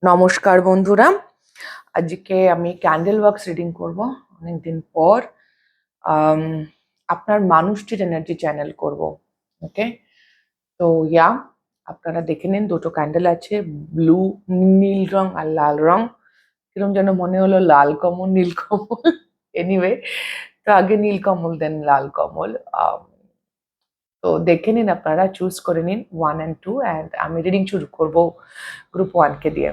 নমস্কার বন্ধুরা, আজকে আমি ক্যান্ডেল ওয়াক্স রিডিং করব অনেকদিন পর। আম, আপনার মানুষটির এনার্জি চ্যানেল করব। ওকে, তো আপনারা দেখে নিন, দুটো ক্যান্ডেল আছে, ব্লু, নীল রং আর লাল রং। কিরম যেন মনে হলো লাল কমল নীল কমল। এনিওয়ে, তো আগে নীল কমল দেন লাল কমল। তো দেখে নিন, আপনারা চুজ করে নিন 1 and 2, অ্যান্ড আমি রিডিং শুরু করব গ্রুপ 1 কে দিয়ে।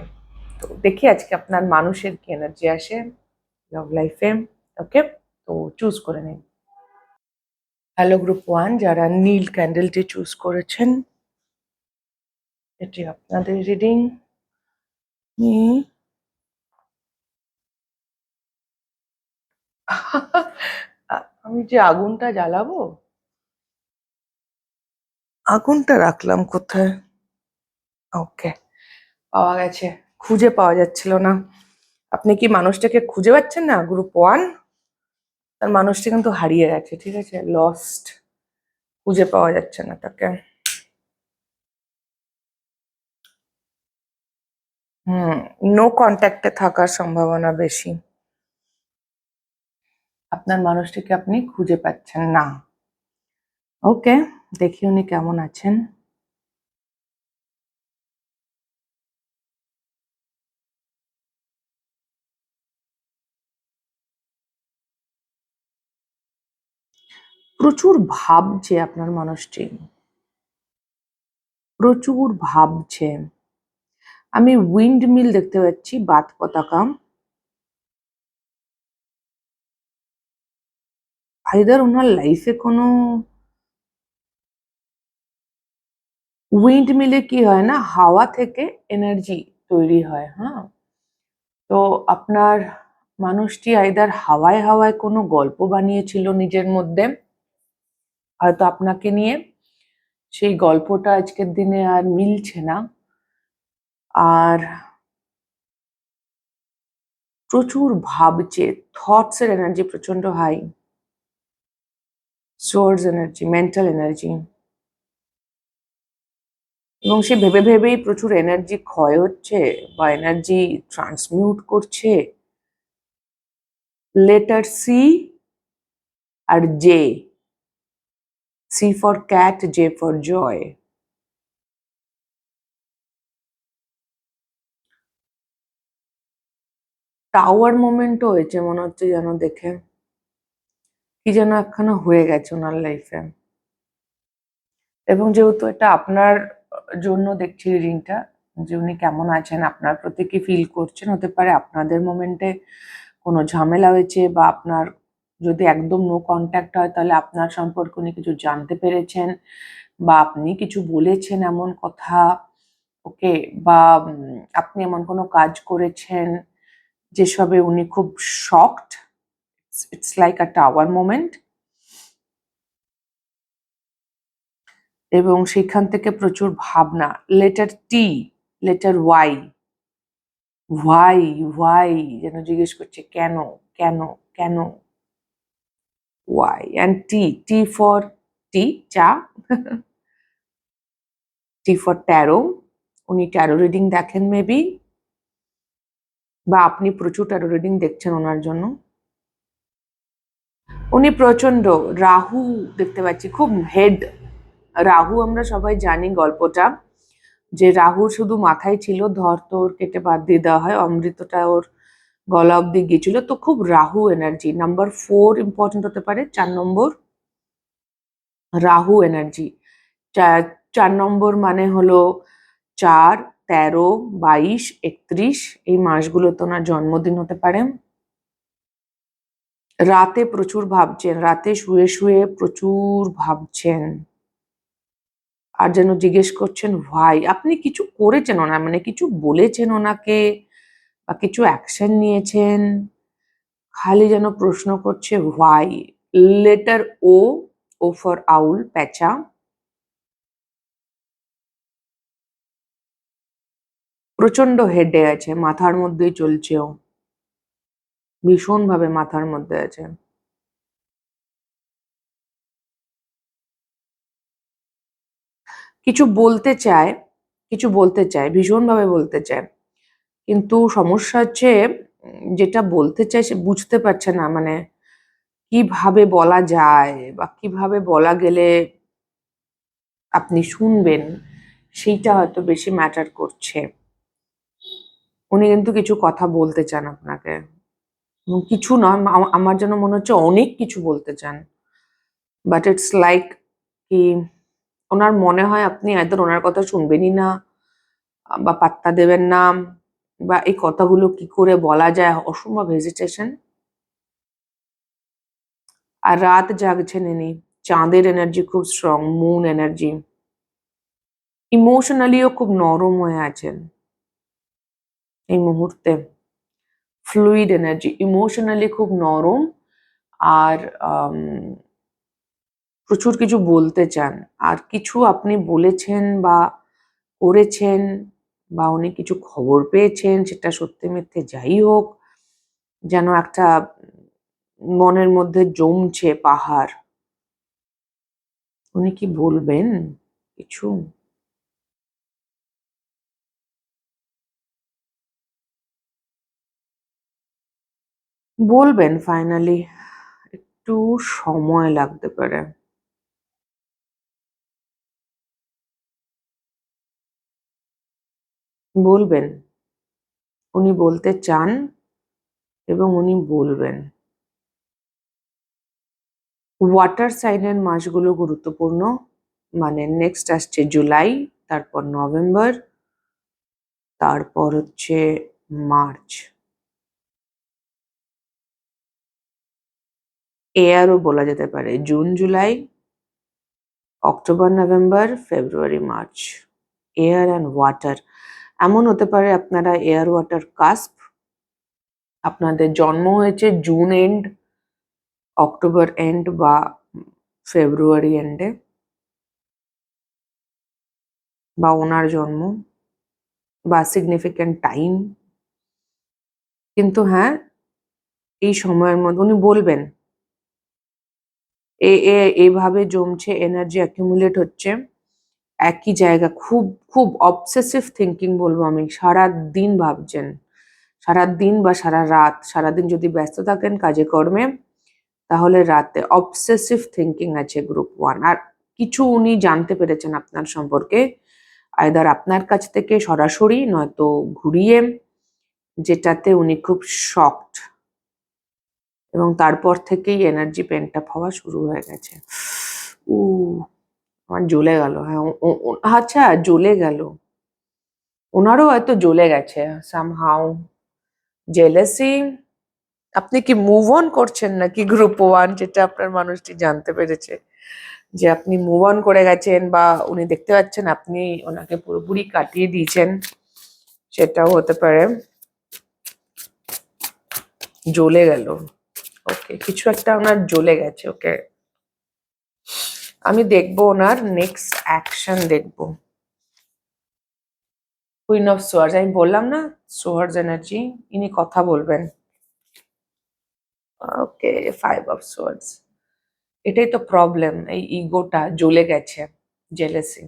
তো দেখি আজকে আপনার মানুষের কি এনার্জি আসে লাভ লাইফে। ওকে, তো চুজ করে নিন। হ্যালো গ্রুপ 1, যারা নীল ক্যান্ডেলটি চুজ করেছেন, এটি আপনাদের রিডিং। আমি যে আগুনটা জ্বালাবো, আগুনটা রাখলাম কোথায়? ওকে, পাওয়া গেছে। খুঁজে পাওয়া যাচ্ছিল না। আপনি কি মানুষটাকে খুঁজে পাচ্ছেন না গ্রুপ 1? তার মানুষটি কিন্তু হারিয়ে গেছে, ঠিক আছে, লস্ট, খুঁজে পাওয়া যাচ্ছে না তাকে। নো কন্ট্যাক্টে থাকার সম্ভাবনা বেশি। আপনার মানুষটিকে আপনি খুঁজে পাচ্ছেন না। ওকে, দেখি উনি কেমন আছেন। প্রচুর ভাবছে আপনার মানুষটি, প্রচুর ভাবছে। আমি উইন্ড মিল দেখতে পাচ্ছি, বাত পতাকা। আইদার ওনার লাইফে কোনো উইন্ড মিলে কি হয় না, হাওয়া থেকে এনার্জি তৈরি হয়। হ্যাঁ, তো আপনার মানুষটি আইদার হাওয়ায় হাওয়ায় কোনো গল্প বানিয়েছিল নিজের মধ্যে, হয়তো আপনাকে নিয়ে। সেই গল্পটা আজকের দিনে আর মিলছে না। আর প্রচুর ভাবছে, থটস এর এনার্জি প্রচন্ড high, source energy, mental energy, এবং সে ভেবে ভেবেই প্রচুর এনার্জি ক্ষয় হচ্ছে বা এনার্জি ট্রান্সমিউট করছে। লেটার সি আর J, C for cat, J for joy. Tower মোমেন্টও হয়েছে মনে হচ্ছে, যেন দেখে কি যেন একখানা হয়ে গেছে ওনার লাইফে। এবং যেহেতু এটা আপনার জন্য দেখছি রিডিংটা, যে উনি কেমন আছেন, আপনার প্রতি কি ফিল করছেন, হতে পারে আপনাদের মোমেন্টে কোনো ঝামেলা হয়েছে, বা আপনার যদি একদম নো কন্ট্যাক্ট হয় তাহলে আপনার সম্পর্কে উনি কিছু জানতে পেরেছেন, বা আপনি কিছু বলেছেন এমন কথা। ওকে, বা আপনি এমন কোনো কাজ করেছেন যেসবে উনি খুব shocked. It's like a tower moment. এবং সেখান থেকে প্রচুর ভাবনা। Letter T, letter Y, Y, Y যেন জিজ্ঞেস করছে কেন, কেন, কেন। Y and T, T for T, চা। টি ফর ট্যারো, উনি ট্যারো রিডিং দেখেন মেবি, বা আপনি প্রচুর ট্যারো রিডিং দেখছেন ওনার জন্য। উনি প্রচন্ড রাহু দেখতে পাচ্ছি, খুব হেড রাহু। আমরা সবাই জানি গল্পটা, যে রাহু শুধু মাথায় ছিল, ধর তোর কেটে বাদ দিয়ে দেওয়া হয়, অমৃতটা ওর গলা অব্দি গিয়েছিল। তো খুব রাহু এনার্জি। নাম্বার 4 ইম্পর্টেন্ট হতে পারে, 4 নম্বর রাহু এনার্জি। 4 নম্বর মানে হলো 4, 13, 22, 31, এই মাসগুলোতে ওনার জন্মদিন হতে পারে। রাতে প্রচুর ভাবছেন, রাতে শুয়ে শুয়ে প্রচুর ভাবছেন, আর যেন জিজ্ঞেস করছেন ভাই, আপনি কিছু করেছেন ওনার, মানে কিছু বলেছেন ওনাকে বা কিছু অ্যাকশন নিয়েছেন, খালি যেন প্রশ্ন করছে ভাই। লেটার ও, ও ফর আউল, প্যাঁচা। প্রচন্ড হেডে আছে, মাথার মধ্যেই চলছে ও, ভীষণ ভাবে মাথার মধ্যে আছে। কিছু বলতে চায়, কিছু বলতে চায়, ভীষণ ভাবে বলতে চায়, কিন্তু সমস্যা হচ্ছে যেটা বলতে চাই সে বুঝতে পারছে না, মানে কিভাবে বলা যায় বা কিভাবে বলা গেলে আপনি শুনবেন, সেইটা হয়তো বেশি ম্যাটার করছে। উনি কিন্তু কিছু কথা বলতে চান আপনাকে, এবং কিছু নয়, আমার যেন মনে হচ্ছে অনেক কিছু বলতে চান, বাট ইটস লাইক কি ওনার মনে হয় আপনি একদম ওনার কথা শুনবেনই না বা পাত্তা দেবেন না, বা এই কথাগুলো কি করে বলা যায়, অসম্ভব হেজিটেশন। আর রাত জাগছেন ইনি, চাঁদের এনার্জি খুব স্ট্রং, মুন এনার্জি। ইমোশনালিও খুব নরম হয়ে আছেন এই মুহূর্তে, ফ্লুইড এনার্জি, ইমোশনালি খুব নরম। আর প্রচুর কিছু বলতে চান, আর কিছু আপনি বলেছেন বা করেছেন, বা উনি কিছু খবর পেয়েছেন, সেটা সত্যি মিথ্যে যাই হোক, যেন একটা মনের মধ্যে জমছে পাহাড়। উনি কি বলবেন কিছু? বলবেন ফাইনালি, একটু সময় লাগতে পারে। বলবেন, উনি বলতে চান এবং উনি বলবেন। ওয়াটার সাইনের মাসগুলো গুরুত্বপূর্ণ, মানে নেক্সট আসছে জুলাই, তারপর নভেম্বর, তারপর হচ্ছে মার্চ। এয়ারও বলা যেতে পারে, June July, October November, February March. Air and water, এমন হতে পারে আপনারা এয়ার ওয়াটার কাস্প, আপনাদের জন্ম হয়েছে জুন এন্ড, অক্টোবর এন্ড বা ফেব্রুয়ারি এন্ডে, বা ওনার জন্ম বা সিগনিফিক্যান্ট টাইম। কিন্তু হ্যাঁ, এই সময়ের মধ্যে উনি বলবেন, এভাবে জমছে, এনার্জি অ্যাকিউমুলেট হচ্ছে একই জায়গা, খুব খুব অবসেসিভ থিঙ্কিং বলবো আমি, সারা দিন ভাবছেন, সারা দিন বা সারা রাত, সারাদিন যদি ব্যস্ত থাকেন কাজে কর্মে, তাহলে রাতে অবসেসিভ থিঙ্কিং আছে গ্রুপ 1। আর কিছু উনি জানতে পেরেছেন আপনার সম্পর্কে, আইদার আপনার কাছ থেকে সরাসরি নয়তো ঘুরিয়ে, যেটাতে উনি খুব শকড, এবং তারপর থেকেই এনার্জি পেন্ট আপ হওয়া শুরু হয়ে গেছে। উ আমার জ্বলে গেল, হ্যাঁ আচ্ছা জ্বলে গেল, ওনারও হয়তো জ্বলে গেছে সামহাউ, জেলেসি। আপনি কি মুভ অন করছেন নাকি গ্রুপ 1, যেটা আপনার মানুষটি জানতে পেরেছে যে আপনি মুভ অন করে গেছেন, বা উনি দেখতে পাচ্ছেন আপনি ওনাকে পুরোপুরি কাটিয়ে দিয়েছেন, সেটাও হতে পারে। জ্বলে গেল, ওকে, কিছু একটা ওনার জ্বলে গেছে, ওকে। আমি দেখবো ওনার নেক্সট অ্যাকশন দেখবো। কুইন অফ সোয়ার্ডস, আমি বললাম না সোয়ার্ডস এনার্জি, ইনি কথা বলবেন। ওকে, 5 অফ সোয়ার্ডস, এটাই তো প্রবলেম, এই ইগোটা জ্বলে গেছে, জেলেসি।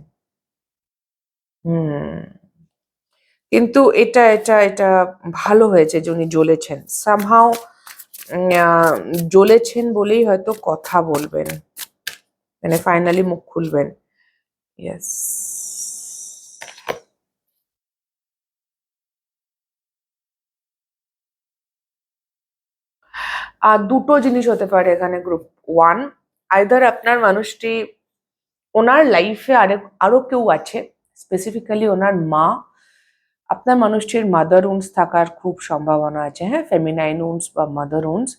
হুম, কিন্তু এটা এটা এটা ভালো হয়েছে যে উনি জ্বলেছেন সামহাও, জ্বলেছেন বলেই হয়তো কথা বলবেন, মানে ফাইনালি মুখ খুলবেন। ইয়েস, আর দুটো জিনিস হতে পারে এখানে গ্রুপ 1, আইদার আপনার মানুষটি, ওনার লাইফে আরো কেউ আছে, স্পেসিফিক্যালি ওনার মা, আপনার মানুষটির মাদার উন্স থাকার খুব সম্ভাবনা আছে, হ্যাঁ, ফেমিনাইন উন্স বা মাদার উন্স।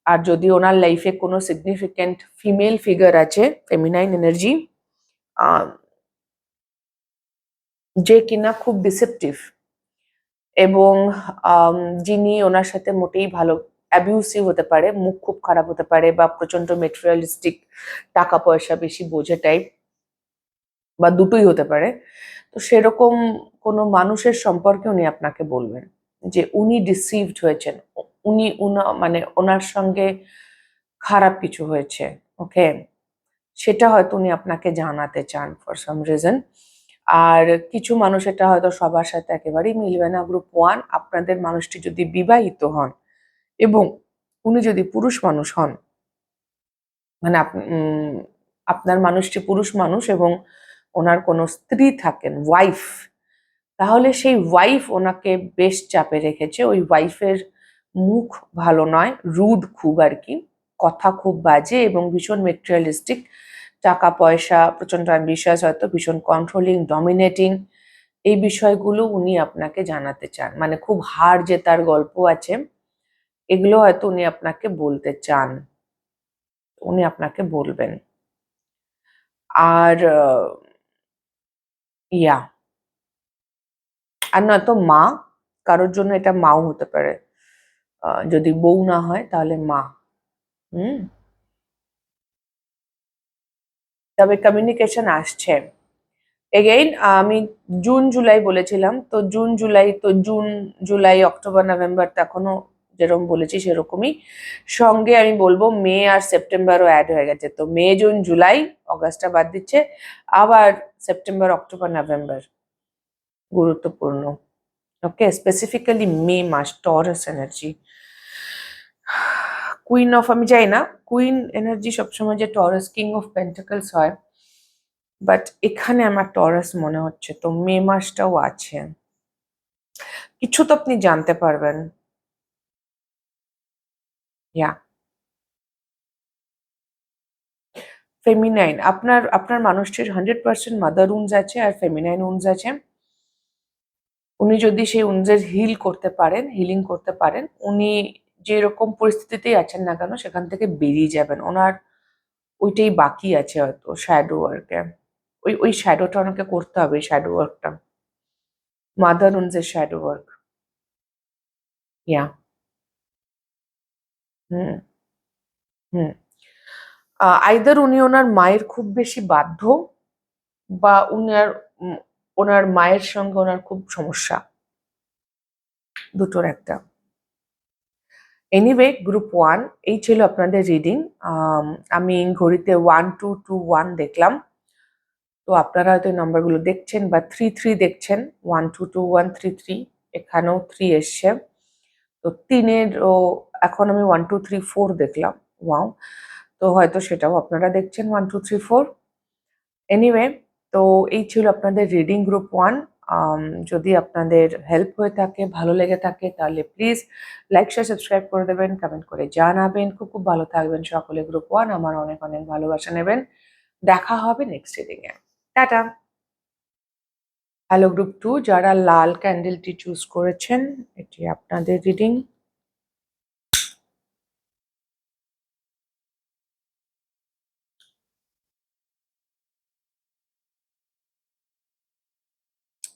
আর যদি ওনার লাইফে কোনো সিগনিফিক্যান্ট ফিমেল ফিগার আছে, ফেমিনাইন এনার্জি, যে কিনা খুব ডিসেপটিভ, এবং যিনি ওনার সাথে মোটেই ভালো, অ্যাবিউসিভ হতে পারে, মুখ খুব খারাপ হতে পারে, বা প্রচন্ড মেটেরিয়ালিস্টিক, টাকা পয়সা বেশি বোঝে টাইপ, বা দুটোই হতে পারে। তো সেরকম কোনো মানুষের সম্পর্কে উনি আপনাকে বলবেন যে উনি ডিসিভড হয়েছেন, উনি মানে ওনার সঙ্গে খারাপ কিছু হয়েছে, ওকে, সেটা হয়তো উনি আপনাকে জানাতে চান ফর সাম রিজন। আর কিছু মানুষ, এটা হয়তো সবার সাথে একেবারেই মিলবে না। গ্রুপ 1, আপনাদের মানুষটি যদি বিবাহিত হন এবং উনি যদি পুরুষ মানুষ হন, মানে আপনার মানুষটি পুরুষ মানুষ এবং ওনার কোনো স্ত্রী থাকেন, ওয়াইফ, তাহলে সেই ওয়াইফ ওনাকে বেশ চাপে রেখেছে। ওই ওয়াইফের মুখ ভালো নয়, রুড খুব আর কি, কথা খুব বাজে এবং ভীষণ মেটেরিয়ালিস্টিক, টাকা পয়সা, প্রচন্ড অ্যাম্বিশাস, হয়তো ভীষণ কন্ট্রোলিং, ডমিনেটিং, এই বিষয়গুলো উনি আপনাকে জানাতে চান। মানে খুব হার জেতার গল্প আছে, এগুলো হয়তো উনি আপনাকে বলতে চান, উনি আপনাকে বলবেন। আর ইয়া, আর নয়তো মা, কারোর জন্য এটা মাও হতে পারে, যদি বউ না হয় তাহলে মা। হুম, তবে কমিউনিকেশন আসছে। এগেইন আমি জুন জুলাই বলেছিলাম, তো জুন জুলাই, তো জুন জুলাই অক্টোবর নভেম্বর তো এখনো যেরকম বলেছি সেরকমই। সঙ্গে আমি বলবো মে আর সেপ্টেম্বরও অ্যাড হয়ে গেছে, তো মে জুন জুলাই, অগাস্টটা বাদ দিচ্ছে, আবার সেপ্টেম্বর অক্টোবর নভেম্বর গুরুত্বপূর্ণ। ওকে, স্পেসিফিক্যালি মে মাস, টরাস এনার্জি, কুইন অফ, আমি চাই না কুইন এনার্জি সবসময় যে টরাস, কিং অফ পেন্টাকলস হয়, বাট এখানে আমার টরাস মনে হচ্ছে, তো মে মাসটাও আছে। কিছু তো আপনি জানতে পারবেন। ইয়া, ফেমিনাইন, আপনার আপনার মানুষটির 100% মাদার উন্স আছে আর ফেমিনাইন উন্স আছে। উনি যদি সেই উন্সের হিলিং করতে পারেন, উনি যেরকম পরিস্থিতিতেই আছেন না কেন সেখান থেকে বেরিয়ে যাবেন। ওনার ওইটাই বাকি আছে হয়তো, শ্যাডো ওয়ার্কে। ওই শ্যাডোটা ওনাকে করতে হবে, শ্যাডো ওয়ার্কটা, মাদার উন্সের শ্যাডো ওয়ার্ক। ইয়া, হুম হুম। আইদার উনি ওনার মায়ের খুব বেশি বাধ্য, বা ওনার মায়ের সঙ্গে ওনার খুব সমস্যা, দুটোর একটা। এনিওয়ে, গ্রুপ 1 এই ছিল আপনাদের রিডিং। আমি ঘড়িতে 1221 দেখলাম, তো আপনারা হয়তো এই নাম্বারগুলো দেখছেন বা 33 দেখছেন, 122133, এখানেও 3 এসছে, তো 3-এর এখন আমি 1234 দেখলাম। ওয়াও, তো হয়তো সেটাও আপনারা দেখছেন 1234। এনিওয়ে, তো এই ছিল আপনাদের রিডিং গ্রুপ 1। যদি আপনাদের হেল্প হয়ে থাকে, ভালো লেগে থাকে, তাহলে প্লিজ লাইক শেয়ার সাবস্ক্রাইব করে দেবেন, কমেন্ট করে জানাবেন। খুব খুব ভালো থাকবেন সকলে। গ্রুপ 1 আমার অনেক অনেক ভালোবাসা নেবেন। দেখা হবে next reading a. Tata. Hello group 2, যারা লাল ক্যান্ডেলটি চুজ করেছেন, এটি আপনাদের রিডিং।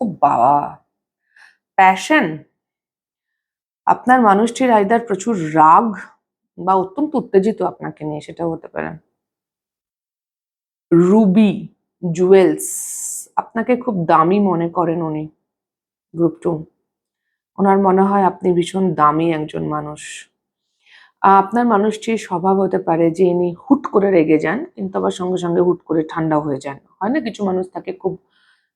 ও বাবা, প্যাশন, আপনার মানুষটির আইদার প্রচুর রাগ বা অত্যন্ত উত্তেজিত আপনাকে নিয়ে, সেটাও হতে পারে। রুবি, জুয়েলস, আপনাকে খুব দামি মনে করেন উনি। গ্রুপ 2, ওনার মনে হয় আপনি ভীষণ দামি একজন মানুষ। আপনার মানুষটির স্বভাব হতে পারে যে ইনি হুট করে রেগে যান, কিন্তু আবার সঙ্গে সঙ্গে হুট করে ঠান্ডা হয়ে যান। হয় না, কিছু মানুষ থাকে খুব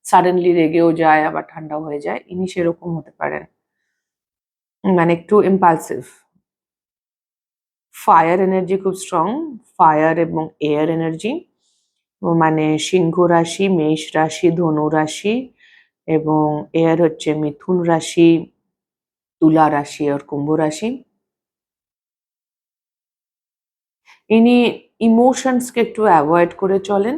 সাডেনলি রেগেও যায় আবার ঠান্ডাও হয়ে যায়, ইনি সেরকম হতে পারেন, মানে একটু ইম্পালসিভ। ফায়ার এনার্জি খুব স্ট্রং, ফায়ার এবং এয়ার এনার্জি, মানে সিংহ রাশি, মেষ রাশি, ধনু রাশি, এবং এয়ার হচ্ছে মিথুন রাশি, তুলা রাশি আর কুম্ভ রাশি। ইনি ইমোশনসকে একটু অ্যাভয়েড করে চলেন,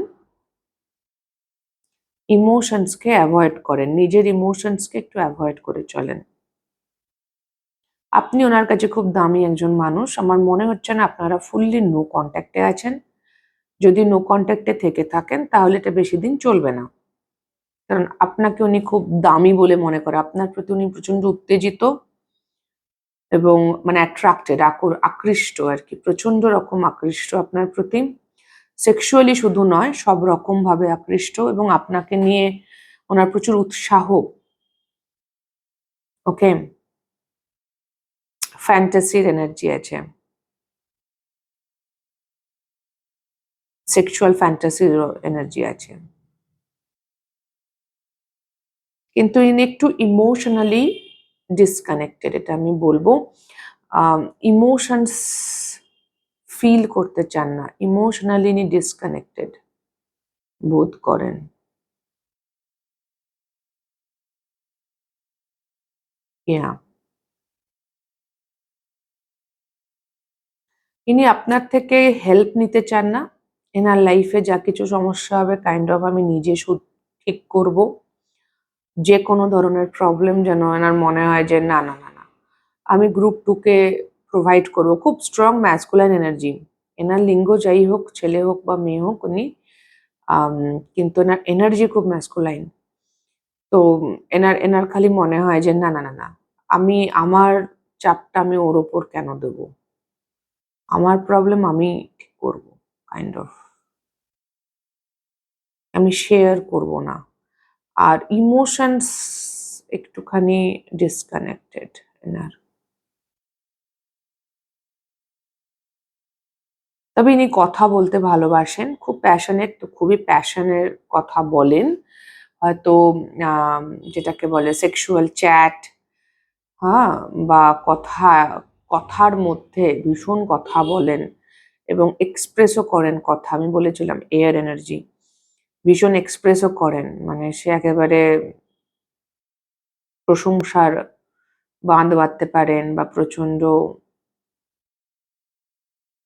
ইমোশনসকে অ্যাভয়েড করেন, নিজের ইমোশনসকে একটু অ্যাভয়েড করে চলেন। আপনি ওনার কাছে খুব দামি একজন মানুষ। আমার মনে হচ্ছে না আপনারা ফুললি নো কন্ট্যাক্টে আছেন। যদি নো কন্ট্যাক্টে থেকে থাকেন তাহলে এটা বেশি দিন চলবে না, কারণ আপনাকে উনি খুব দামি বলে মনে করে, আপনার প্রতি উনি প্রচন্ড উত্তেজিত এবং মানে অ্যাট্রাক্টেড, আকৃষ্ট আর কি, প্রচন্ড রকম আকৃষ্ট আপনার প্রতি। সেক্সুয়ালি শুধু নয়, সব রকম ভাবে আকৃষ্ট, এবং আপনাকে নিয়ে ওনার প্রচুর উৎসাহ। ওকে, ফ্যান্টাসির এনার্জি আছে, সেক্সুয়াল ফ্যান্টাসির এনার্জি আছে। কিন্তু ইনি একটু ইমোশনালি ডিসকানেক্টেড, এটা আমি বলবো। ইমোশনস ফিল করতে চান না, ইমোশনালি ইনি ডিসকানেক্টেড বোধ করেন। Yeah. ইনি আপনার থেকে হেল্প নিতে চান না। এনার লাইফে যা কিছু সমস্যা হবে কাইন্ড অফ আমি নিজে ঠিক করব। যে কোনো ধরনের প্রবলেম যেন এনার মনে হয় যে না না না না, আমি গ্রুপ 2 কে প্রোভাইড করবো। খুব স্ট্রং ম্যাসকুলাইন এনার্জি। এনার লিঙ্গ যাই হোক, ছেলে হোক বা মেয়ে হোক উনি, কিন্তু এনার এনার্জি খুব ম্যাসকুলাইন। তো এনার এনার খালি মনে হয় যে না না না না, আমি আমার চাপটা আমি ওর ওপর কেন দেবো, আমার প্রবলেম আমি ঠিক করবো, কাইন্ড অফ আমি শেয়ার করব না। আর ইমোশনস একটুখানি ডিসকানেক্টেড এনার। তবে ইনি কথা বলতে ভালোবাসেন, খুব প্যাশনেট, তো খুবই প্যাশনের কথা বলেন। হয়তো আম, যেটাকে বলে সেক্সুয়াল চ্যাট, হ্যাঁ, বা কথার মধ্যে ভীষণ কথা বলেন এবং এক্সপ্রেসও করেন কথা। আমি বলেছিলাম এয়ার এনার্জি, ভীষণ এক্সপ্রেসও করেন, মানে সে একেবারে প্রশংসার বাঁধ বাঁধতে পারেন বা প্রচন্ড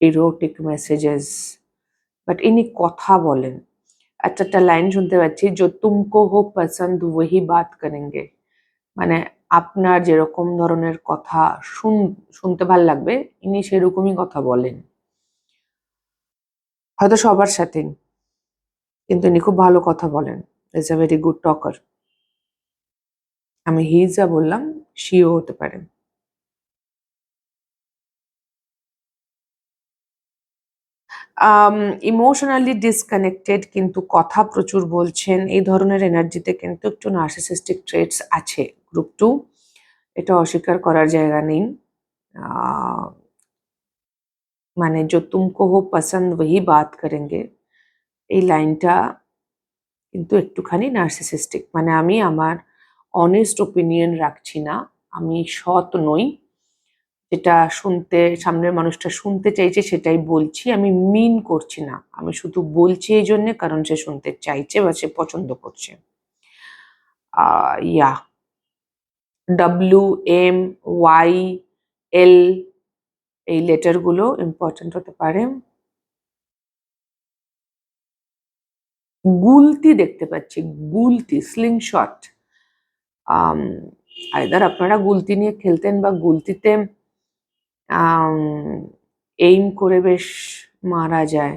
ইরোটিক মেসেজেস, বাট ইনি কথা বলেন। আচ্ছা, একটা লাইন শুনতে পাচ্ছি, जो तुमको हो पसंद वही बात करेंगे। মানে আপনার যেরকম ধরনের কথা শুনতে ভাল লাগবে, ইনি সেরকমই কথা বলেন। হয়তো সবার সাথে, কিন্তু ইনি খুব ভালো কথা বলেন। Is a very good talker. আমি হি যা বললাম শিও হতে পারেন। ইমোশনালি ডিসকানেক্টেড, কিন্তু কথা প্রচুর বলছেন। এই ধরনের এনার্জিতে কিন্তু একটু নার্সিসিস্টিক ট্রেটস আছে গ্রুপ 2, এটা অস্বীকার করার জায়গা নেই। মানে जो तुमको हो पसंद वही बात करेंगे, এই লাইনটা কিন্তু একটুখানি নার্সিসিস্টিক। মানে আমি আমার অনেস্ট ওপিনিয়ন রাখছি না, আমি সৎ নই, যেটা শুনতে সামনের মানুষটা শুনতে চাইছে সেটাই বলছি, আমি মিন করছি না, আমি শুধু বলছি এই জন্যে কারণ সে শুনতে চাইছে বা সে পছন্দ করছে। ইয়া, WMYL এই লেটারগুলো ইম্পর্টেন্ট হতে পারে। গুলতি দেখতে পাচ্ছি, গুলতি, স্লিংশট। আইদার আপনারা গুলতি নিয়ে খেলতেন বা গুলতিতে এইম করে বেশ মারা যায়।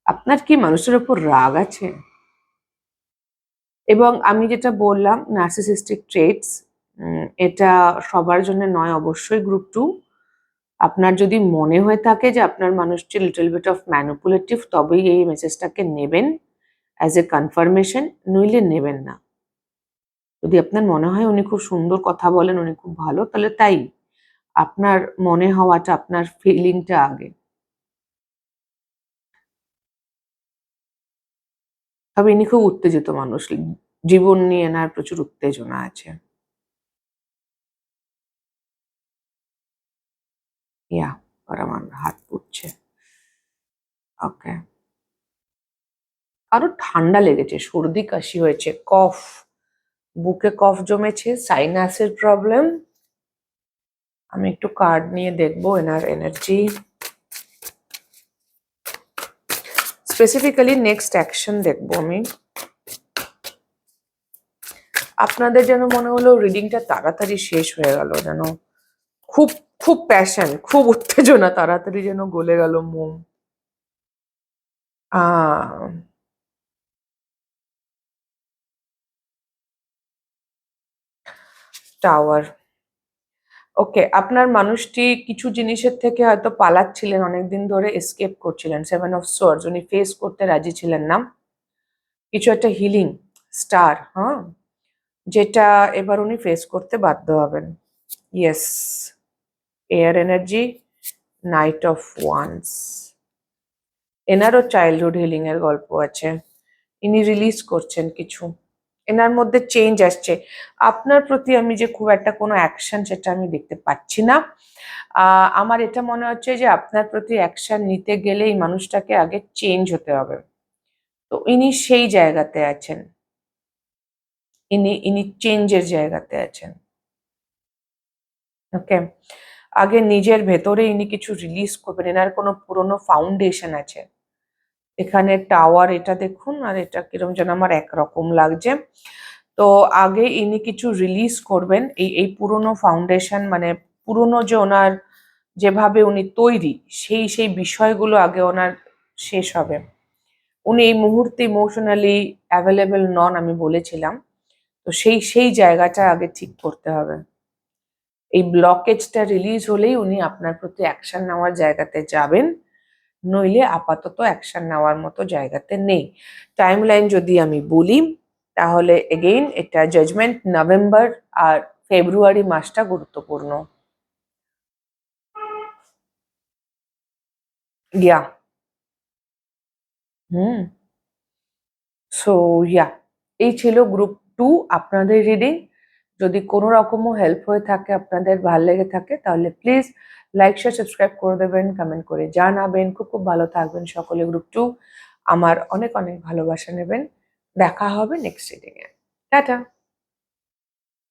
আপনার কি মানুষের ওপর রাগ আছে? এবং আমি যেটা বললাম নার্সিসিস্টিক ট্রেটস, এটা সবার জন্য নয়, অবশ্যই গ্রুপ 2। আপনার যদি মনে হয়ে থাকে যে আপনার মানুষটি লিটল বিট অফ ম্যানিপুলেটিভ, তবেই এই মেসেজটাকে নেবেন অ্যাজ এ কনফার্মেশন, নইলে নেবেন না। যদি আপনার মনে হয় উনি খুব সুন্দর কথা বলেন, উনি খুব ভালো, তাহলে তাই, আপনার মনে হওয়াটা, আপনার ফিলিংটা আগে। তবে ইনি খুব উত্তেজিত মানুষ, জীবন নিয়ে এনার প্রচুর উত্তেজনা আছে। ইয়া, আর আমার হাত পুড়ছে। ওকে, আরো ঠান্ডা লেগেছে, সর্দি কাশি হয়েছে, কফ, বুকে কফ জমেছে, সাইনাসের প্রবলেম। আমি একটু কার্ড নিয়ে দেখবো এনার এনার্জি, স্পেসিফিক্যালি নেক্সট অ্যাকশন দেখবো আমি। আপনাদের যেন মনে হলো রিডিংটা তাড়াতাড়ি শেষ হয়ে গেল, যেন খুব খুব প্যাশন, খুব উত্তেজনা তাড়াতাড়ি যেন গলে গেল মোম। টাওয়ার। ওকে, আপনার মানুষটি কিছু জিনিসের থেকে হয়তো পালাচ্ছিলেন, অনেকদিন ধরে এসকেপ করছিলেন। 7 অফ সোর্ডস, উনি ফেস করতে রাজি ছিলেন না। কিছু একটা হিলিং স্টার, হ্যাঁ, যেটা এবার উনি ফেস করতে বাধ্য হবেন। Yes, air energy, knight of wands. এনারও চাইল্ডহুড হিলিং এর গল্প আছে, ইনি রিলিজ করছেন কিছু। এনার মধ্যে চেঞ্জ আসছে। আপনার প্রতি আমি যে খুব একটা কোনো অ্যাকশন সেটা আমি দেখতে পাচ্ছি না। আমার এটা মনে হচ্ছে যে আপনার প্রতি অ্যাকশন নিতে গেলে এই মানুষটাকে আগে চেঞ্জ হতে হবে। তো ইনি সেই জায়গাতে আছেন, ইনি চেঞ্জের জায়গাতে আছেন। ওকে, আগে নিজের ভেতরে ইনি কিছু রিলিজ করবেন। এনার কোনো পুরনো ফাউন্ডেশন আছে, এখানে টাওয়ার এটা দেখুন, আর এটা কিরম যেন আমার একরকম লাগছে। তো আগে ইনি কিছু রিলিজ করবেন, এই পুরনো ফাউন্ডেশন, মানে পুরনো যে ওনার যেভাবে উনি তৈরি, সেই বিষয়গুলো আগে ওনার শেষ হবে। উনি এই মুহূর্তে ইমোশনালি অ্যাভেলেবেল নন, আমি বলেছিলাম। তো সেই জায়গাটা আগে ঠিক করতে হবে। এই ব্লকেজটা রিলিজ হলেই উনি আপনার প্রতি অ্যাকশন নেওয়ার জায়গাতে যাবেন, নইলে আপাতত অ্যাকশন নেওয়ার মতো জায়গাতে নেই। টাইমলাইন যদি আমি বলি, তাহলে এগেইন এটা জাজমেন্ট নভেম্বর আর ফেব্রুয়ারি মাসটা গুরুত্বপূর্ণ। ইয়া হুম সো ইয়া এই ছিল গ্রুপ 2 আপনাদের রিডিং। যদি কোনো রকমও হেল্প হয়ে থাকে, আপনাদের ভালো লেগে থাকে, তাহলে প্লিজ লাইক শেয়ার সাবস্ক্রাইব করে দেবেন, কমেন্ট করে জানাবেন। খুব খুব ভালো থাকবেন সকলে। গ্রুপ 2 আমার অনেক অনেক ভালোবাসা নেবেন। দেখা হবে নেক্সট রিডিং এ। টাটা।